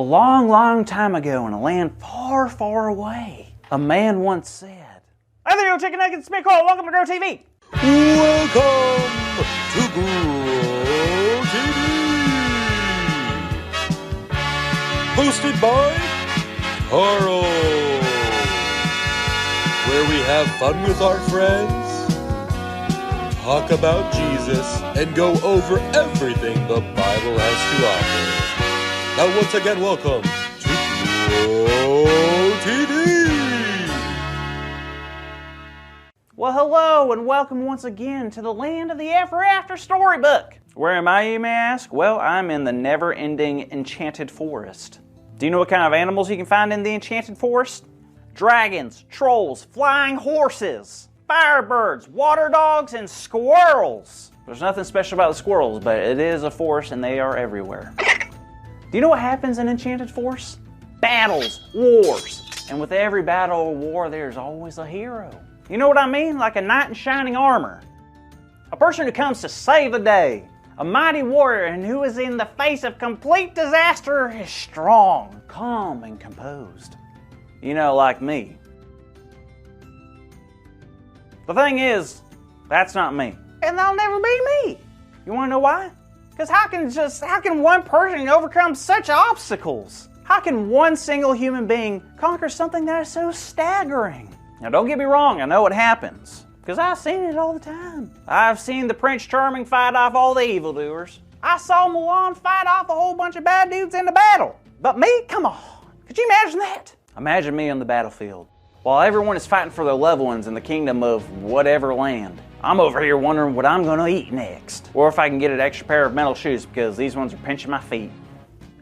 long, long time ago in a land far, far away, a man once said, "Hey there, you chicken nuggets, it's me, Cole. Welcome to Grow TV." Welcome to Grow TV. Hosted by Carl, where we have fun with our friends, talk about Jesus, and go over everything the Bible has to offer. Now once again, welcome to Grow TV. Well, hello and welcome once again to the land of the Ever After storybook. Where am I, you may ask? Well, I'm in the never-ending enchanted forest. Do you know what kind of animals you can find in the enchanted forest? Dragons, trolls, flying horses, firebirds, water dogs, and squirrels. There's nothing special about the squirrels, but it is a forest and they are everywhere. Do you know what happens in enchanted forests? Battles, wars, and with every battle or war, there's always a hero. You know what I mean? Like a knight in shining armor. A person who comes to save the day. A mighty warrior and who is in the face of complete disaster is strong, calm, and composed. You know, like me. The thing is, that's not me. And that'll never be me. You wanna know why? Because how can one person overcome such obstacles? How can one single human being conquer something that is so staggering? Now don't get me wrong, I know it happens. Because I've seen it all the time. I've seen the Prince Charming fight off all the evildoers. I saw Mulan fight off a whole bunch of bad dudes in the battle. But me? Come on. Could you imagine that? Imagine me on the battlefield. While everyone is fighting for their loved ones in the kingdom of whatever land, I'm over here wondering what I'm gonna eat next. Or if I can get an extra pair of metal shoes because these ones are pinching my feet.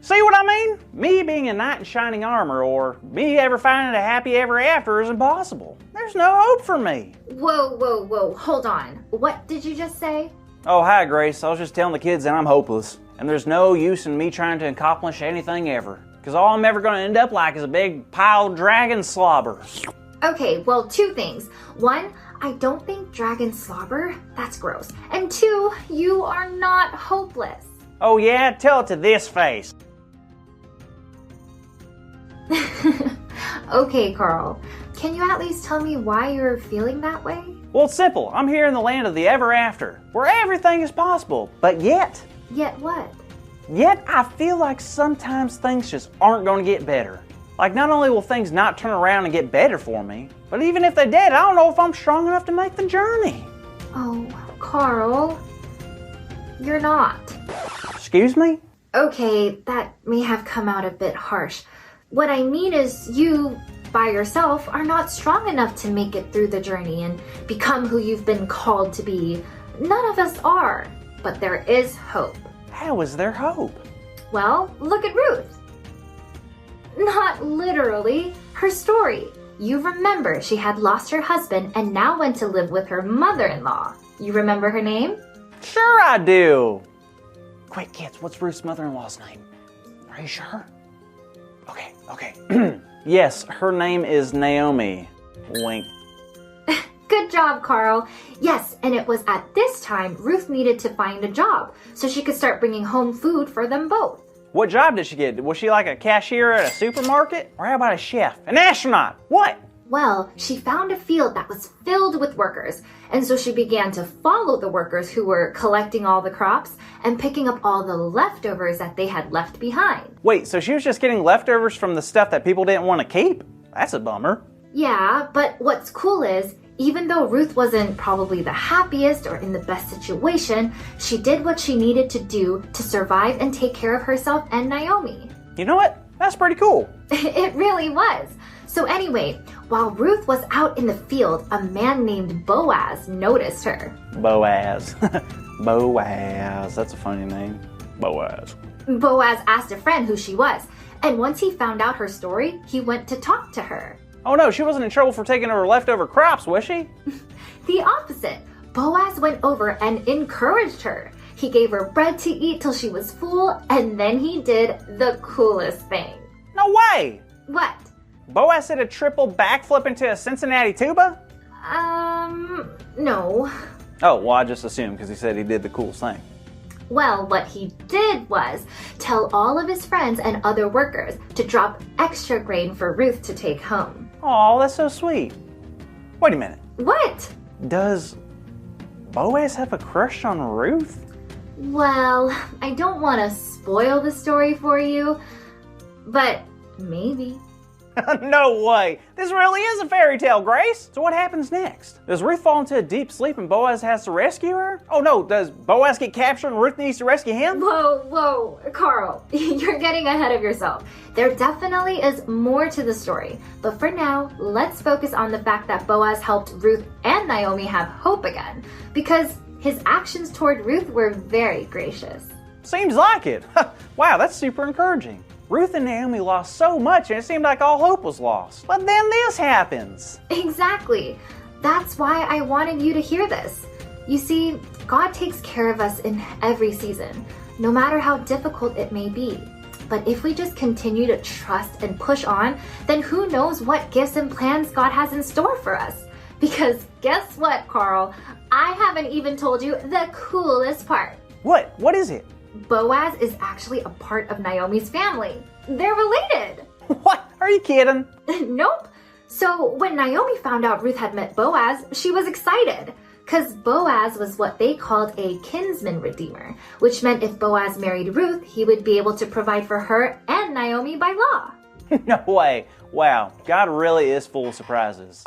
See what I mean? Me being a knight in shining armor or me ever finding a happy ever after is impossible. There's no hope for me. Whoa, hold on. What did you just say? Oh, hi Grace. I was just telling the kids that I'm hopeless. And there's no use in me trying to accomplish anything ever. Because all I'm ever gonna end up like is a big pile of dragon slobber. Okay, well, two things. One, I don't think dragon slobber, that's gross. And two, you are not hopeless. Oh yeah? Tell it to this face. Okay, Carl. Can you at least tell me why you're feeling that way? Well, it's simple. I'm here in the land of the ever after, where everything is possible. But yet What? Yet I feel like sometimes things just aren't going to get better. Like not only will things not turn around and get better for me, but even if they did, I don't know if I'm strong enough to make the journey. Oh, Carl. You're not. Excuse me? Okay, that may have come out a bit harsh. What I mean is you, by yourself, are not strong enough to make it through the journey and become who you've been called to be. None of us are, but there is hope. How is there hope? Well, look at Ruth. Not literally, her story. You remember she had lost her husband and now went to live with her mother-in-law. You remember her name? Sure I do. Quick kids, what's Ruth's mother-in-law's name? Are you sure? Okay. Yes, her name is Naomi. Wink. Good job, Carl. Yes, and it was at this time Ruth needed to find a job so she could start bringing home food for them both. What job did she get? Was she like a cashier at a supermarket? Or how about a chef? An astronaut? What? Well, she found a field that was filled with workers, and so she began to follow the workers who were collecting all the crops and picking up all the leftovers that they had left behind. Wait, so she was just getting leftovers from the stuff that people didn't want to keep? That's a bummer. Yeah, but what's cool is, even though Ruth wasn't probably the happiest or in the best situation, she did what she needed to do to survive and take care of herself and Naomi. You know what? That's pretty cool. It really was. So anyway, while Ruth was out in the field, a man named Boaz noticed her. Boaz. Boaz. That's a funny name. Boaz. Boaz asked a friend who she was, and once he found out her story, he went to talk to her. Oh no, she wasn't in trouble for taking her leftover crops, was she? The opposite. Boaz went over and encouraged her. He gave her bread to eat till she was full, and then he did the coolest thing. No way! What? Boaz did a triple backflip into a Cincinnati tuba? No. Oh, well, I just assumed because he said he did the coolest thing. Well, what he did was tell all of his friends and other workers to drop extra grain for Ruth to take home. Oh, that's so sweet. Wait a minute. What? Does Boaz have a crush on Ruth? Well, I don't want to spoil the story for you, but maybe. No way! This really is a fairy tale, Grace! So what happens next? Does Ruth fall into a deep sleep and Boaz has to rescue her? Oh no, does Boaz get captured and Ruth needs to rescue him? Whoa, Carl, you're getting ahead of yourself. There definitely is more to the story, but for now, let's focus on the fact that Boaz helped Ruth and Naomi have hope again, because his actions toward Ruth were very gracious. Seems like it. Wow, that's super encouraging. Ruth and Naomi lost so much and it seemed like all hope was lost. But then this happens. Exactly. That's why I wanted you to hear this. You see, God takes care of us in every season, no matter how difficult it may be. But if we just continue to trust and push on, then who knows what gifts and plans God has in store for us. Because guess what, Carl? I haven't even told you the coolest part. What? What is it? Boaz is actually a part of Naomi's family. They're related. What? Are you kidding? Nope. So when Naomi found out Ruth had met Boaz, she was excited. Because Boaz was what they called a kinsman redeemer, which meant if Boaz married Ruth, he would be able to provide for her and Naomi by law. No way. Wow, God really is full of surprises.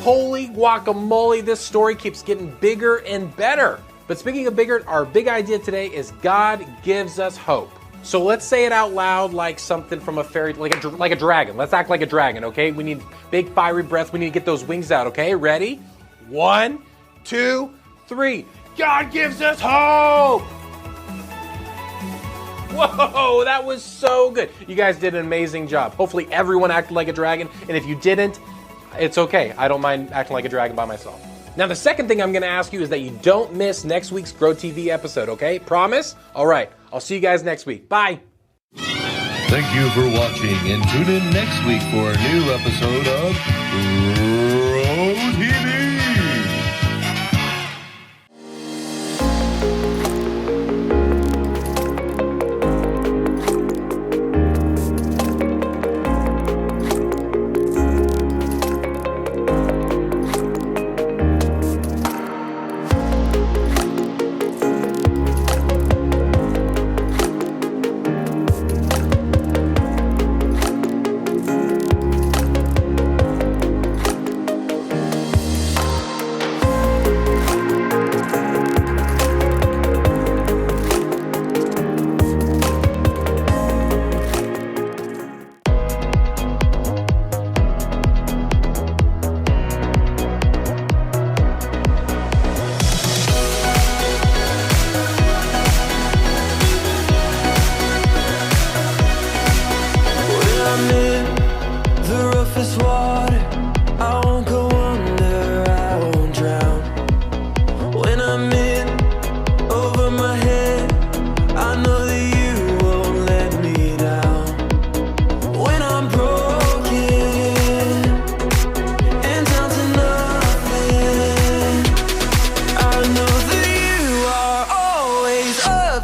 Holy guacamole, this story keeps getting bigger and better. But speaking of bigger, our big idea today is God gives us hope. So let's say it out loud like something from a fairy, like a dragon. Let's act like a dragon, okay? We need big fiery breaths. We need to get those wings out, okay? Ready? 1, 2, 3. God gives us hope! Whoa, that was so good. You guys did an amazing job. Hopefully everyone acted like a dragon, and if you didn't, it's okay. I don't mind acting like a dragon by myself. Now, the second thing I'm going to ask you is that you don't miss next week's Grow TV episode, okay? Promise? All right. I'll see you guys next week. Bye. Thank you for watching, and tune in next week for a new episode of Grow TV.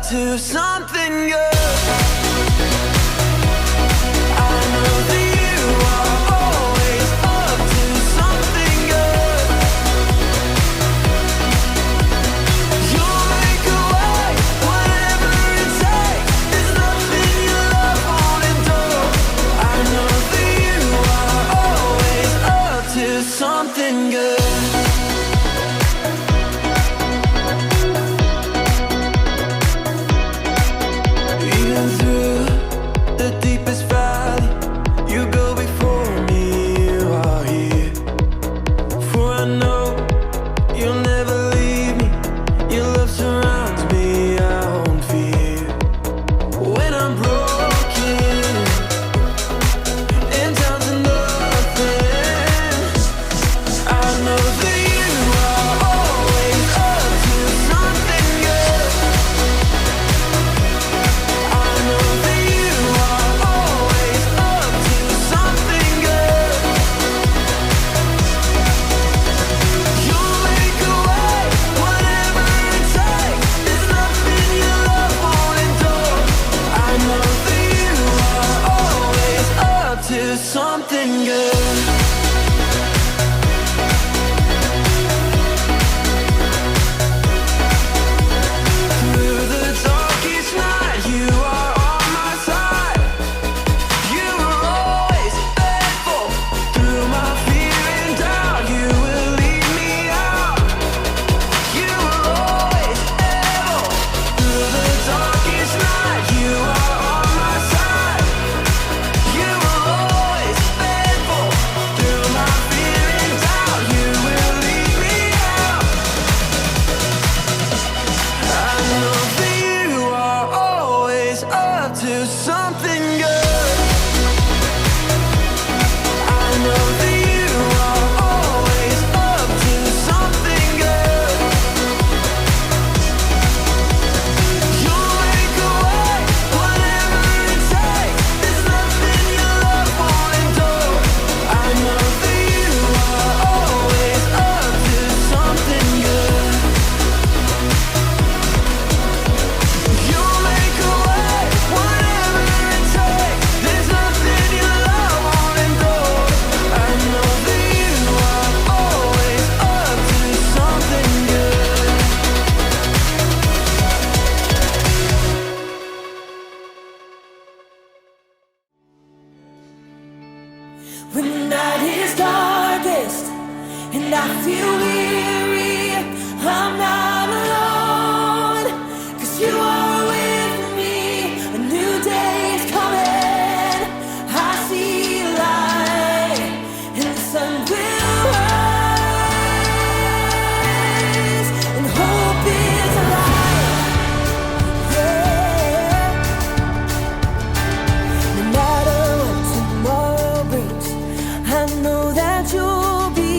To something good. I know that you are always up to something good. You'll make a way, whatever it takes. There's nothing your love won't endure. I know that you are always up to something good. I know that and I feel weary, I'm not alone, 'cause you are with me. A new day is coming, I see light, and the sun will rise, and hope is alive. Yeah. No matter what tomorrow brings, I know that you'll be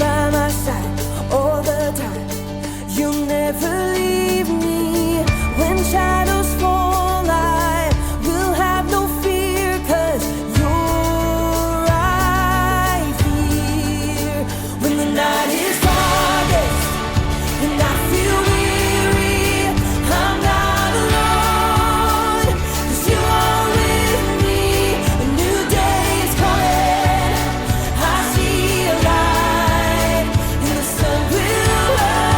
by my side all the time. You'll never leave me. When shadows fall, I will have no fear, 'cause you're right here. When the night is darkest and I feel weary, I'm not alone, 'cause you are with me. A new day is coming, I see a light, and the sun will rise,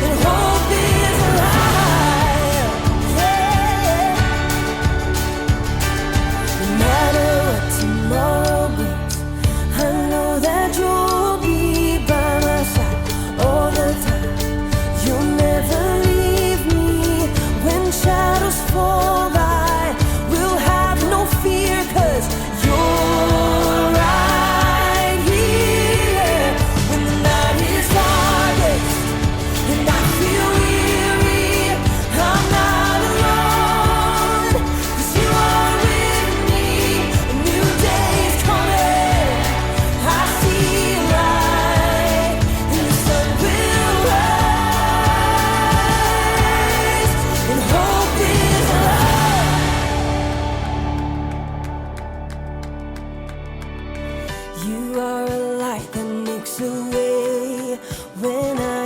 and hope is alive. Yeah. No matter what tomorrow brings, I know that you'll be by my side all the time. You'll never leave me. When shadows fall, I will have no fear, 'cause you're right here. When the night is darkest and I feel weary, I'm not alone, 'cause you are with me. A new day is coming, I see light, and the sun will rise, and hope is alive. You are a light that makes a way when I